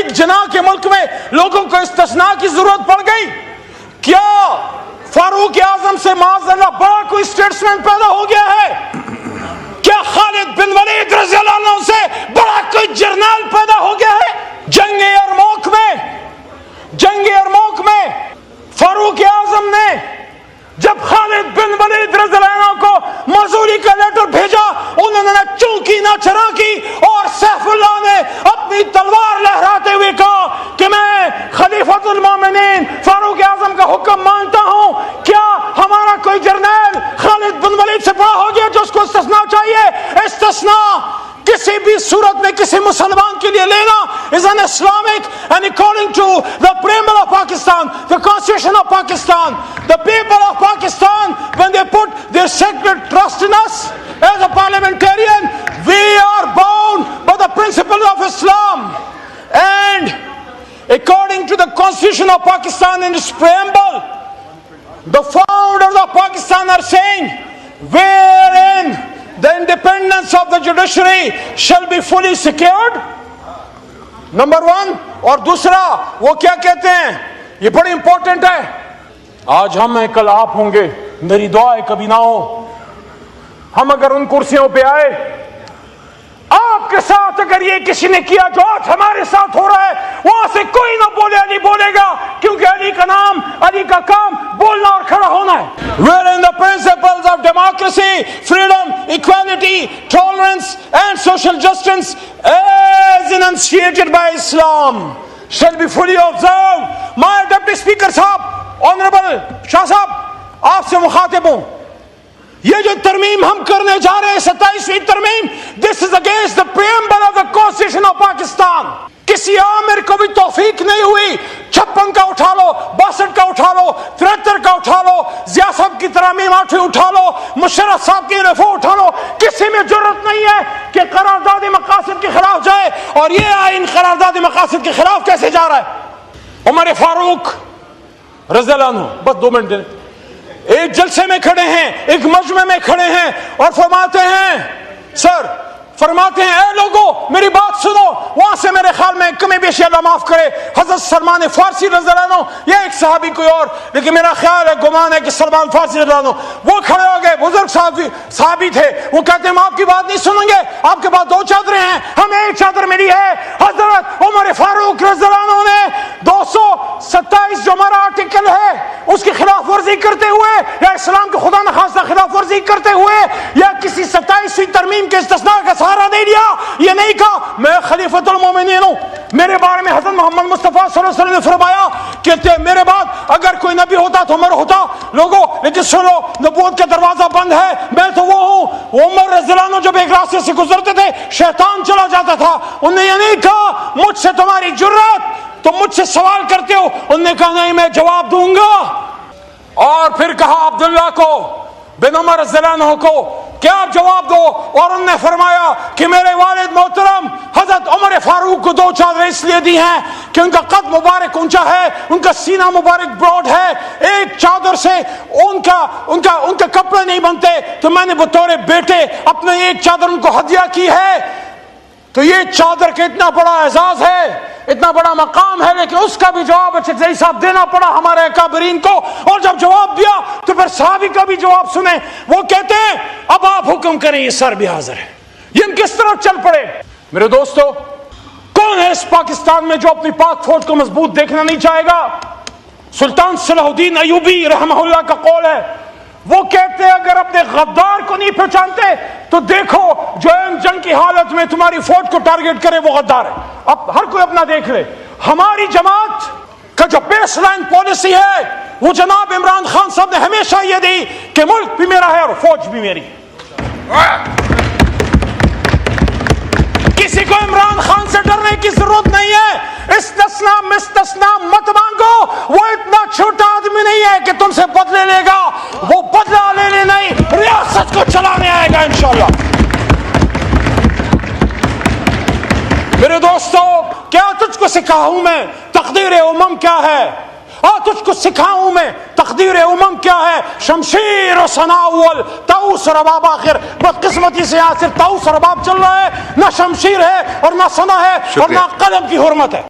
ایک جناح کے ملک میں لوگوں کو استثناء کی ضرورت پڑ گئی؟ کیا فاروق اعظم سے معاذ اللہ بڑا کوئی اسٹیٹسمین پیدا ہو گیا ہے؟ کیا خالد بن ولید رضی اللہ عنہ سے بڑا کوئی جرنیل پیدا ہو گیا ہے؟ جنگ یرموک میں فاروق اعظم نے جب خالد بن ولید رضی اللہ عنہ کو معذوری کا لیٹر بھیجا، انہوں نے نہ چونکی نہ چرا کی، اور سیف اللہ نے اپنی تلوار لہراتے ہوئے کہا کہ میں خلیفۃ المومنین فاروق اعظم کا حکم مانتا ہوں۔ کیا ہمارا کوئی جرنیل خالد بن ولید سے بڑا ہو گیا جو اس کو استثناء چاہیے؟ استثناء کسی بھی صورت میں کسی مسلمان کے لیے لینا is an Islamic, and according to the preamble of Pakistan, the constitution of Pakistan, the people of Pakistan, when they put their sacred trust in us as a parliamentarian, we are bound by the principles of Islam. And according to the constitution of Pakistan in its preamble, the founders of Pakistan are saying, wherein the independence of the judiciary shall be fully secured. Number 1. اور دوسرا وہ کیا کہتے ہیں؟ یہ بڑی important ہے. آج ہم ہیں، کل آپ ہوں گے، میری دعا ہے کبھی نہ ہو. ہم اگر ان کرسیوں پہ آئے، آپ کے ساتھ اگر یہ کسی نے کیا جو آج ہمارے ساتھ ہو رہا ہے، وہاں سے کوئی نہ بولے علی بولے گا، کیونکہ علی کا نام، علی کا کام بولنا اور کھڑا ہونا ہے. Wherein the principles of democracy, freedom, equality, tolerance and social justice as enunciated by Islam shall be fully observed. My Deputy Speaker صاحب، Honorable شاہ صاحب، آپ سے مخاطب ہوں. یہ جو ترمیم ہم کرنے جا رہے ہیں 27ویں ترمیم، this is against the preamble of the Constitution of Pakistan. کسی عامر کو بھی توفیق نہیں ہوئی 56 کا اٹھا لو، 62 کا اٹھا لو، 73 کا اٹھا لو، ضیاء صاحب کی ترامیم 8 اٹھا لو، مشرف صاحب کی رفع اٹھا لو، کسی میں جرت نہیں ہے کہ قرارداد مقاصد کے خلاف جائے. اور یہ آئین قرارداد مقاصد کے خلاف کیسے جا رہا ہے؟ عمر فاروق رضی اللہ عنہ، بس 2 منٹ دیں، ایک جلسے میں کھڑے ہیں، ایک مجمع میں کھڑے ہیں، اور فرماتے ہیں، سر فرماتے ہیں، اے لوگوں میری بات سنو. وہاں سے میرے خیال میں کمی بیشی اللہ معاف کرے حضرت سلمان فارسی رضی اللہ عنہ یا ایک صحابی کوئی اور، لیکن میرا خیال ہے، گمان ہے کہ سلمان فارسی رضی اللہ عنہ، وہ کھڑے ہو گئے، بزرگ صحابی تھے. وہ کہتے ہیں ہم آپ کی بات نہیں سنیں گے، آپ کے پاس 2 چادریں ہیں، ہمیں ایک چادر ملی ہے. حضرت عمر فاروق رضی اللہ عنہ نے 227 جو ہمارا آرٹیکل ہے اس کی خلاف ورزی کرتے ہوئے، یا اسلام کے خدا نخواستہ خلاف ورزی کرتے ہوئے، یا کسی 27ویں ترمیم کے استثناء کا سہارا نہیں لیا. یہ نہیں کہا میں خلیفۃ المومنین ہوں. میرے بارے میں حضرت محمد مصطفیٰ صلی اللہ علیہ وسلم نے فرمایا کہ میرے بعد اگر کوئی نبی ہوتا تو عمر ہوتا. لوگوں لیکن سنو، نبوت کا دروازہ بند ہے، میں تو وہ ہوں. عمر رضی اللہ عنہ جب ایک راستے سے گزرتے تھے شیطان چلا جاتا تھا. انہوں نے یہ نہیں کہا مجھ سے تمہاری جرات، تم مجھ سے سوال کرتے ہو. انہوں نے کہا نہیں میں جواب دوں گا. اور پھر کہا عبداللہ کو، بن عمر رضی اللہ عنہ کو کہ آپ جواب دو. اور انہوں نے فرمایا کہ میرے والد محترم حضرت عمر فاروق کو 2 چادریں اس لیے دی ہیں کہ ان کا قد مبارک اونچا ہے، ان کا سینہ مبارک براڈ ہے، ایک چادر سے ان کا کپڑے نہیں بنتے، تو میں نے بطور بیٹے اپنے ایک چادر ان کو ہدیہ کی ہے. تو یہ چادر کا اتنا بڑا اعزاز ہے، اتنا بڑا مقام ہے، لیکن اس کا بھی جواب اچھے صاحب دینا پڑا ہمارے اکابرین کو. اور جب جواب دیا تو پھر صحابی کا بھی جواب سنیں. وہ کہتے ہیں اب آپ حکم کریں، یہ سر بھی حاضر ہے. یہ ہم کس طرح چل پڑے؟ میرے دوستو، کون ہے اس پاکستان میں جو اپنی پاک فوج کو مضبوط دیکھنا نہیں چاہے گا؟ سلطان صلاح الدین ایوبی رحمہ اللہ کا قول ہے. وہ کہتے ہیں اگر اپنے غدار کو نہیں پہچانتے تو دیکھو جو جنگ کی حالت میں تمہاری فوج کو ٹارگٹ کرے وہ غدار ہے. اب ہر کوئی اپنا دیکھ لے. ہماری جماعت کا جو بیس لائن پالیسی ہے وہ جناب عمران خان صاحب نے ہمیشہ یہ دی کہ ملک بھی میرا ہے اور فوج بھی میری. کسی کو عمران خان سے ڈرنے کی ضرورت نہیں ہے. استثناء مستثناء مت مانگو. وہ اتنا چھوٹا آدمی نہیں ہے کہ تم سے بدلے لے گا. وہ بدلہ لینے نہیں، ریاست کو چلانے آئے گا انشاءاللہ. میرے دوستو، کیا تجھ کو سکھاؤں میں تقدیر امم کیا ہے؟ تجھ کو سکھاؤں میں تقدیر امم کیا ہے؟ شمشیر و ثنا اول، طاؤس اور رباب آخر. بدقسمتی سے یہاں صرف طاؤس اور رباب چل رہا ہے، نہ شمشیر ہے اور نہ ثنا ہے اور نہ قلم کی حرمت ہے.